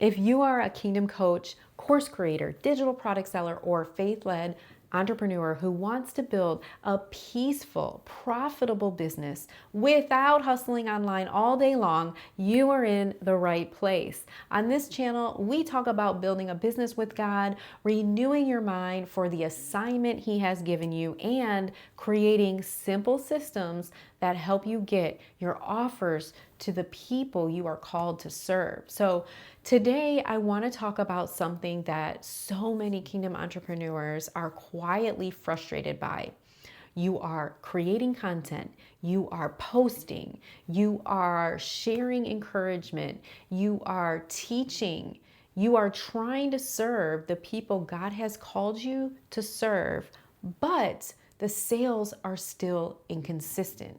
If you are a kingdom coach, course creator, digital product seller, or faith-led entrepreneur who wants to build a peaceful, profitable business without hustling online all day long, you are in the right place. On this channel, we talk about building a business with God, renewing your mind for the assignment He has given you, and creating simple systems that help you get your offers to the people you are called to serve. So today I want to talk about something that so many kingdom entrepreneurs are quietly frustrated by. You are creating content, you are posting, you are sharing encouragement, you are teaching, you are trying to serve the people God has called you to serve, but the sales are still inconsistent.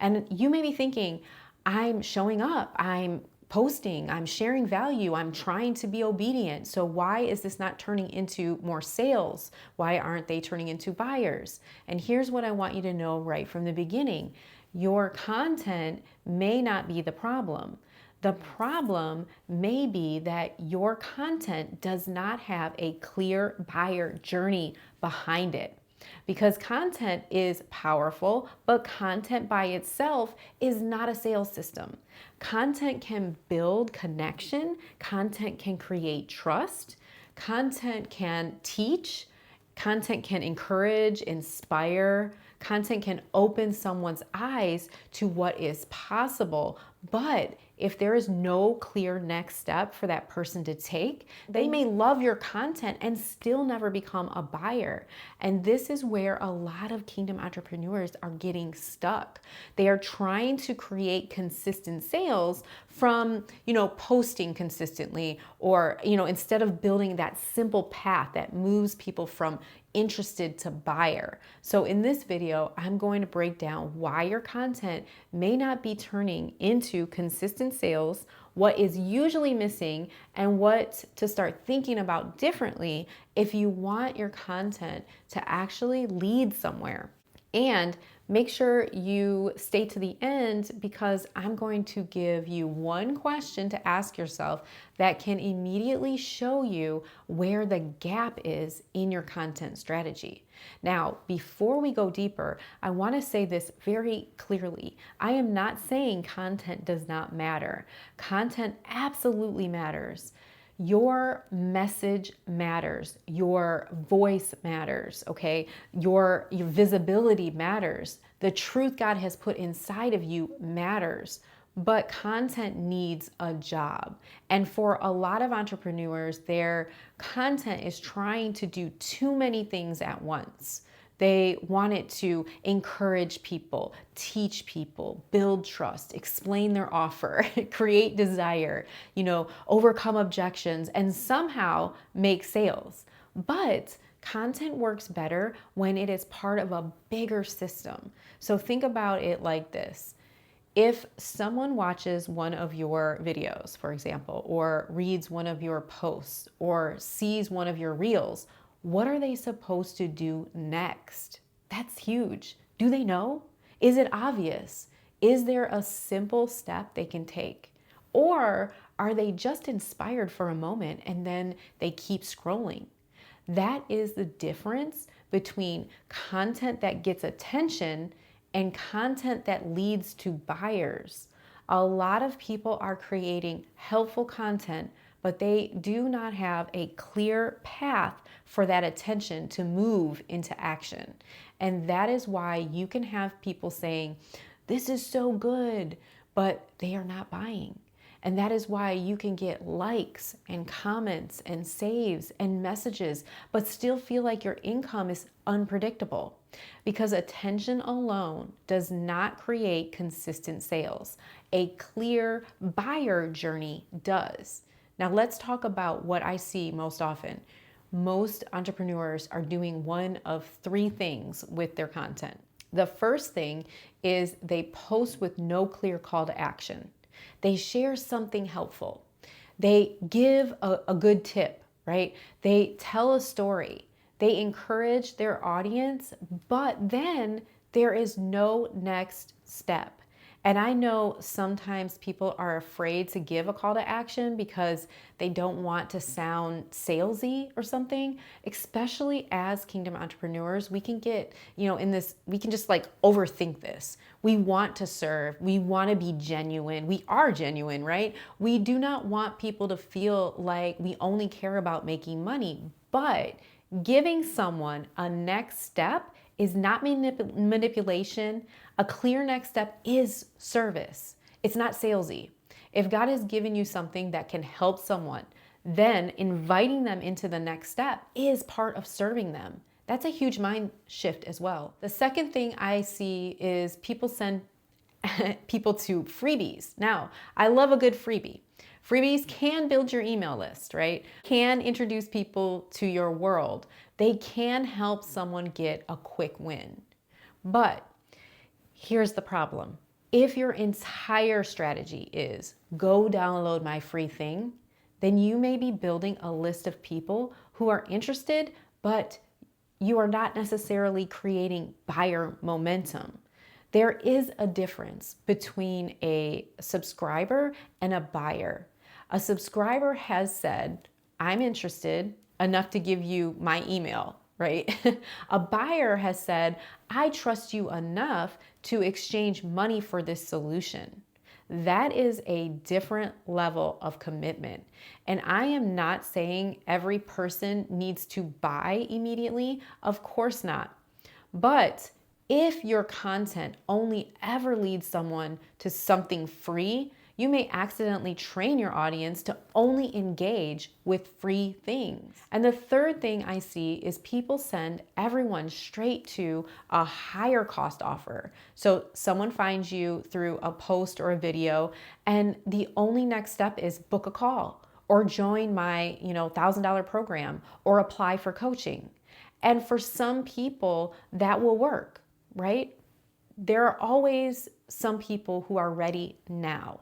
And you may be thinking, I'm showing up, I'm posting, I'm sharing value, I'm trying to be obedient. So why is this not turning into more sales? Why aren't they turning into buyers? And here's what I want you to know right from the beginning. Your content may not be the problem. The problem may be that your content does not have a clear buyer journey behind it. Because content is powerful, but content by itself is not a sales system. Content can build connection, content can create trust, content can teach, content can encourage, inspire, content can open someone's eyes to what is possible. But if there is no clear next step for that person to take, they may love your content and still never become a buyer. And this is where a lot of kingdom entrepreneurs are getting stuck. They are trying to create consistent sales from, posting consistently, or, instead of building that simple path that moves people from interested to buyer. So in this video, I'm going to break down why your content may not be turning into consistent sales, what is usually missing, and what to start thinking about differently if you want your content to actually lead somewhere. And make sure you stay to the end, because I'm going to give you one question to ask yourself that can immediately show you where the gap is in your content strategy. Now, before we go deeper, I want to say this very clearly. I am not saying content does not matter. Content absolutely matters. Your message matters. Your voice matters, okay? Your visibility matters. The truth God has put inside of you matters. But content needs a job. And for a lot of entrepreneurs, their content is trying to do too many things at once. They want it to encourage people, teach people, build trust, explain their offer, create desire, overcome objections, and somehow make sales. But content works better when it is part of a bigger system. So think about it like this. If someone watches one of your videos, for example, or reads one of your posts, or sees one of your reels, what are they supposed to do next? That's huge. Do they know? Is it obvious? Is there a simple step they can take? Or are they just inspired for a moment and then they keep scrolling? That is the difference between content that gets attention and content that leads to buyers. A lot of people are creating helpful content, but they do not have a clear path for that attention to move into action. And that is why you can have people saying, "This is so good," but they are not buying. And that is why you can get likes and comments and saves and messages, but still feel like your income is unpredictable. Because attention alone does not create consistent sales. A clear buyer journey does. Now let's talk about what I see most often. Most entrepreneurs are doing one of three things with their content. The first thing is they post with no clear call to action. They share something helpful. They give a good tip, right? They tell a story. They encourage their audience, but then there is no next step. And I know sometimes people are afraid to give a call to action because they don't want to sound salesy or something. Especially as kingdom entrepreneurs, we can get, in this, we can just like overthink this. We want to serve, we want to be genuine. We are genuine, right? We do not want people to feel like we only care about making money, but giving someone a next step is not manipulation. A clear next step is service. It's not salesy. If God has given you something that can help someone, then inviting them into the next step is part of serving them. That's a huge mind shift as well. The second thing I see is people send people to freebies. Now, I love a good freebie. Freebies can build your email list, right? Can introduce people to your world. They can help someone get a quick win. But here's the problem. If your entire strategy is go download my free thing, then you may be building a list of people who are interested, but you are not necessarily creating buyer momentum. There is a difference between a subscriber and a buyer. A subscriber has said, I'm interested enough to give you my email, right? A buyer has said, I trust you enough to exchange money for this solution. That is a different level of commitment. And I am not saying every person needs to buy immediately. Of course not. But if your content only ever leads someone to something free, you may accidentally train your audience to only engage with free things. And the third thing I see is people send everyone straight to a higher cost offer. So someone finds you through a post or a video, and the only next step is book a call or join my, $1,000 program or apply for coaching. And for some people, that will work, right? There are always some people who are ready now.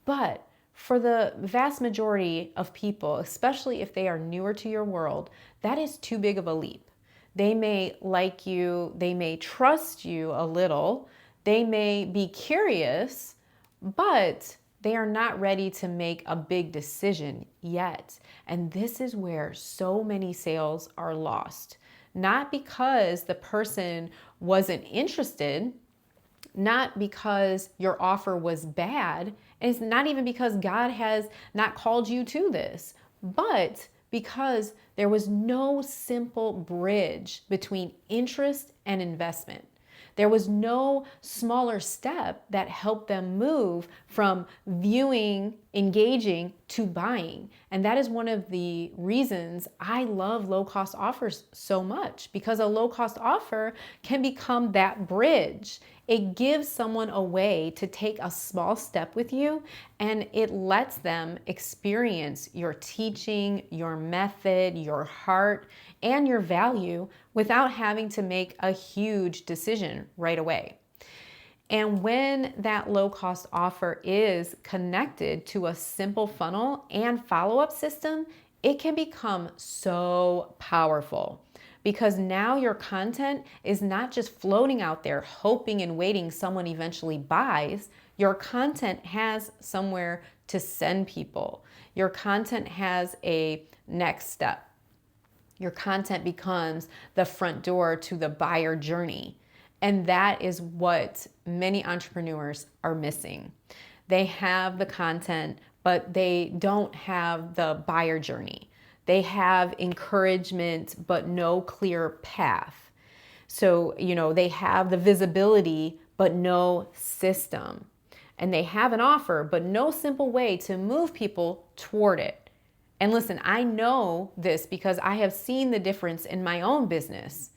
But for the vast majority of people, especially if they are newer to your world, that is too big of a leap. They may like you, they may trust you a little, they may be curious, but they are not ready to make a big decision yet. And this is where so many sales are lost. Not because the person wasn't interested, not because your offer was bad, and it's not even because God has not called you to this, but because there was no simple bridge between interest and investment. There was no smaller step that helped them move from viewing, engaging to buying. And that is one of the reasons I love low-cost offers so much, because a low-cost offer can become that bridge. It gives someone a way to take a small step with you, and it lets them experience your teaching, your method, your heart, and your value without having to make a huge decision right away. And when that low-cost offer is connected to a simple funnel and follow-up system, it can become so powerful. Because now your content is not just floating out there hoping and waiting someone eventually buys. Your content has somewhere to send people. Your content has a next step. Your content becomes the front door to the buyer journey. And that is what many entrepreneurs are missing. They have the content, but they don't have the buyer journey. They have encouragement, but no clear path. So, they have the visibility, but no system. And they have an offer, but no simple way to move people toward it. And listen, I know this because I have seen the difference in my own business.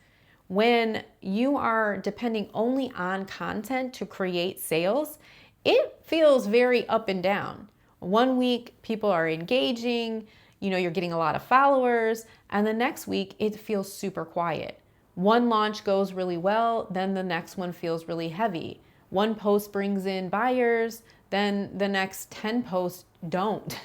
When you are depending only on content to create sales, it feels very up and down. One week, people are engaging, you're getting a lot of followers, and the next week it feels super quiet. One launch goes really well, then the next one feels really heavy. One post brings in buyers, then the next 10 posts don't.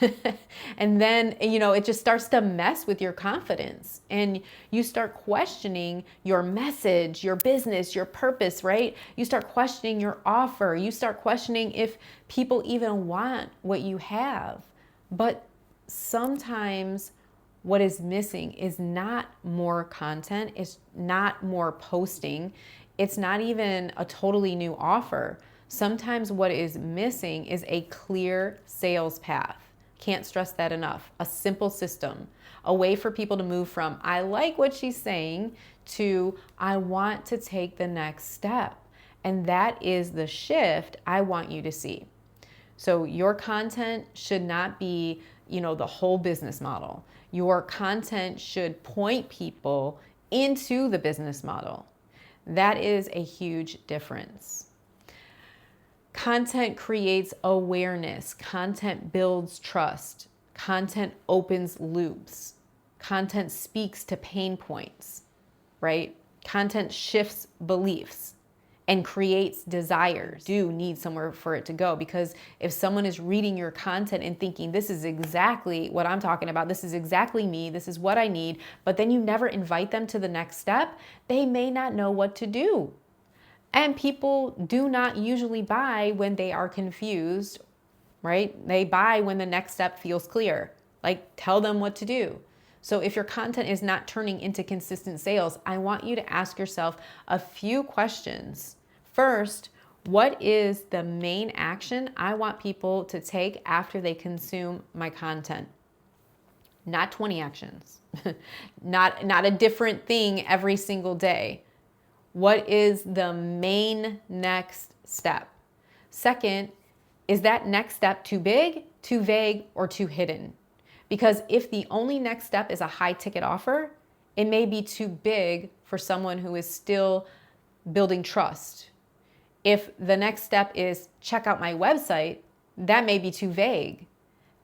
And then, it just starts to mess with your confidence, and you start questioning your message, your business, your purpose, right? You start questioning your offer. You start questioning if people even want what you have. But sometimes what is missing is not more content, it's not more posting, it's not even a totally new offer. Sometimes what is missing is a clear sales path. Can't stress that enough. A simple system, a way for people to move from I like what she's saying to I want to take the next step. And that is the shift I want you to see. So your content should not be, the whole business model. Your content should point people into the business model. That is a huge difference. Content creates awareness. Content builds trust. Content opens loops. Content speaks to pain points, right? Content shifts beliefs and creates desires. You do need somewhere for it to go, because if someone is reading your content and thinking, this is exactly what I'm talking about, this is exactly me, this is what I need, but then you never invite them to the next step, they may not know what to do. And people do not usually buy when they are confused, right? They buy when the next step feels clear. Like, tell them what to do. So if your content is not turning into consistent sales, I want you to ask yourself a few questions. First, what is the main action I want people to take after they consume my content? Not 20 actions, not a different thing every single day. What is the main next step? Second, is that next step too big, too vague, or too hidden? Because if the only next step is a high ticket offer, it may be too big for someone who is still building trust. If the next step is check out my website, that may be too vague.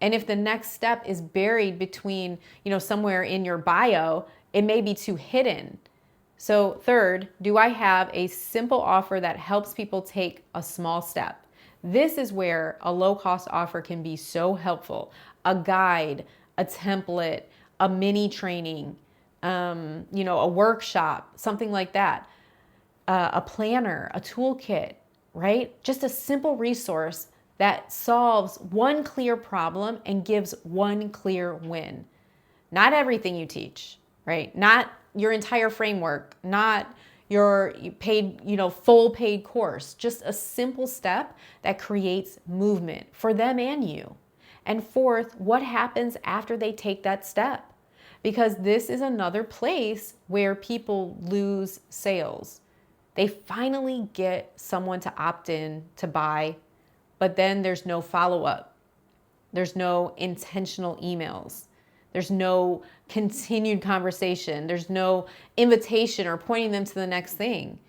And if the next step is buried between, somewhere in your bio, it may be too hidden. So third, do I have a simple offer that helps people take a small step? This is where a low-cost offer can be so helpful. A guide, a template, a mini training, a workshop, something like that. A planner, a toolkit, right? Just a simple resource that solves one clear problem and gives one clear win. Not everything you teach, right? Not your entire framework, not your paid, full paid course, just a simple step that creates movement for them and you. And fourth, what happens after they take that step? Because this is another place where people lose sales. They finally get someone to opt in to buy, but then there's no follow-up. There's no intentional emails. There's no continued conversation. There's no invitation or pointing them to the next thing.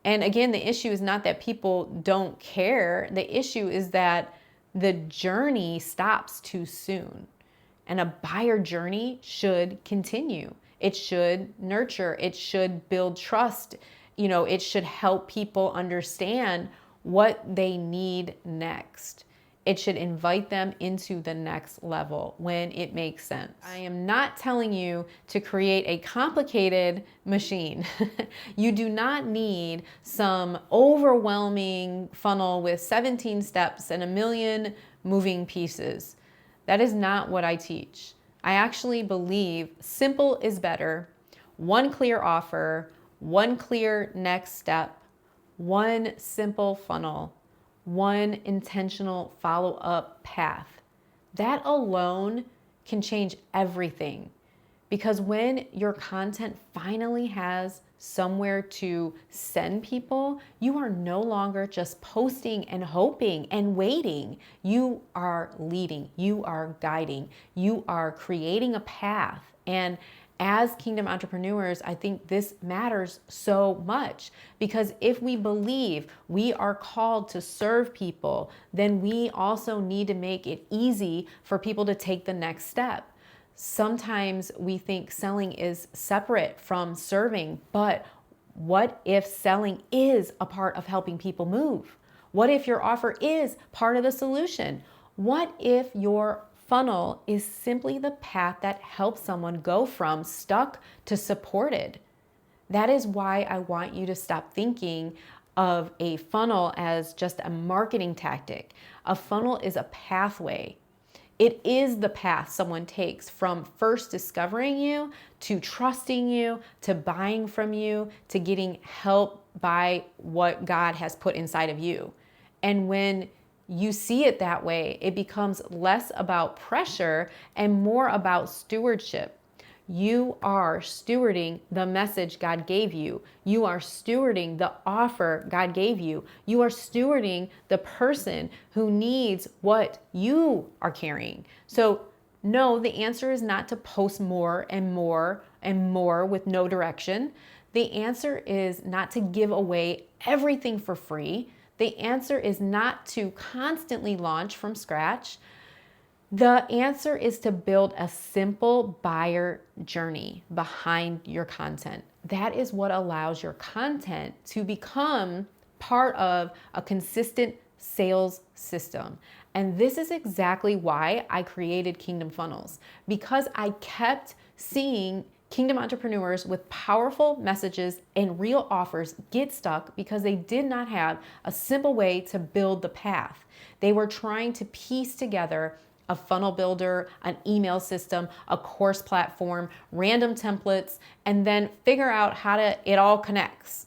And again, the issue is not that people don't care. The issue is that the journey stops too soon. And a buyer journey should continue. It should nurture. It should build trust. It should help people understand what they need next. It should invite them into the next level when it makes sense. I am not telling you to create a complicated machine. You do not need some overwhelming funnel with 17 steps and a million moving pieces. That is not what I teach. I actually believe simple is better. One clear offer, one clear next step, one simple funnel, one intentional follow-up path. That alone can change everything, because when your content finally has somewhere to send people, you are no longer just posting and hoping and waiting. You are leading, you are guiding, you are creating a path. And as Kingdom entrepreneurs, I think this matters so much, because if we believe we are called to serve people, then we also need to make it easy for people to take the next step. Sometimes we think selling is separate from serving, but what if selling is a part of helping people move? What if your offer is part of the solution? What if your funnel is simply the path that helps someone go from stuck to supported? That is why I want you to stop thinking of a funnel as just a marketing tactic. A funnel is a pathway. It is the path someone takes from first discovering you to trusting you, to buying from you, to getting help by what God has put inside of you. And when you see it that way, it becomes less about pressure and more about stewardship. You are stewarding the message God gave you. You are stewarding the offer God gave you. You are stewarding the person who needs what you are carrying. So, no, the answer is not to post more and more and more with no direction. The answer is not to give away everything for free. The answer is not to constantly launch from scratch. The answer is to build a simple buyer journey behind your content. That is what allows your content to become part of a consistent sales system. And this is exactly why I created Kingdom Funnels, because I kept seeing Kingdom entrepreneurs with powerful messages and real offers get stuck because they did not have a simple way to build the path. They were trying to piece together a funnel builder, an email system, a course platform, random templates, and then figure out how it all connects.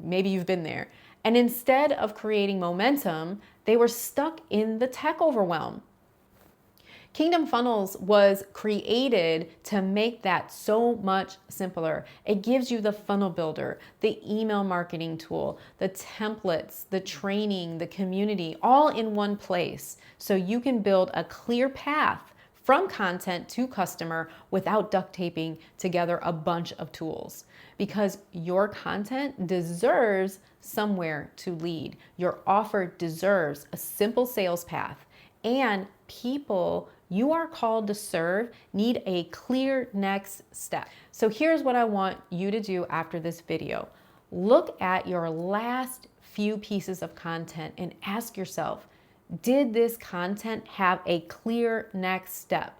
Maybe you've been there. And instead of creating momentum, they were stuck in the tech overwhelm. Kingdom Funnels was created to make that so much simpler. It gives you the funnel builder, the email marketing tool, the templates, the training, the community, all in one place. So you can build a clear path from content to customer without duct taping together a bunch of tools. Because your content deserves somewhere to lead. Your offer deserves a simple sales path. And people you are called to serve need a clear next step. So here's what I want you to do after this video. Look at your last few pieces of content and ask yourself, did this content have a clear next step?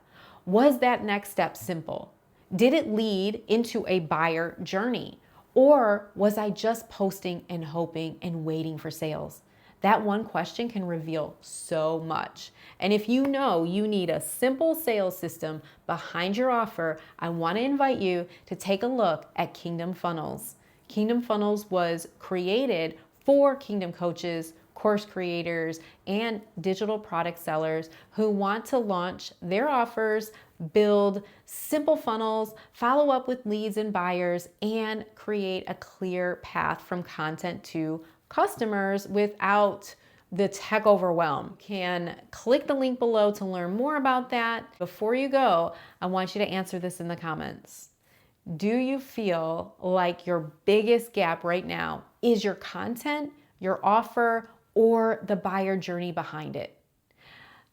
Was that next step simple? Did it lead into a buyer journey? Or was I just posting and hoping and waiting for sales? That one question can reveal so much. And if you know you need a simple sales system behind your offer, I want to invite you to take a look at Kingdom Funnels. Kingdom Funnels was created for Kingdom coaches, course creators, and digital product sellers who want to launch their offers, build simple funnels, follow up with leads and buyers, and create a clear path from content to customers without the tech overwhelm. You can click the link below to learn more about that. Before you go, I want you to answer this in the comments. Do you feel like your biggest gap right now is your content, your offer, or the buyer journey behind it?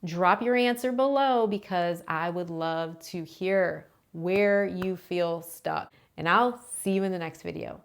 Drop your answer below because I would love to hear where you feel stuck. And I'll see you in the next video.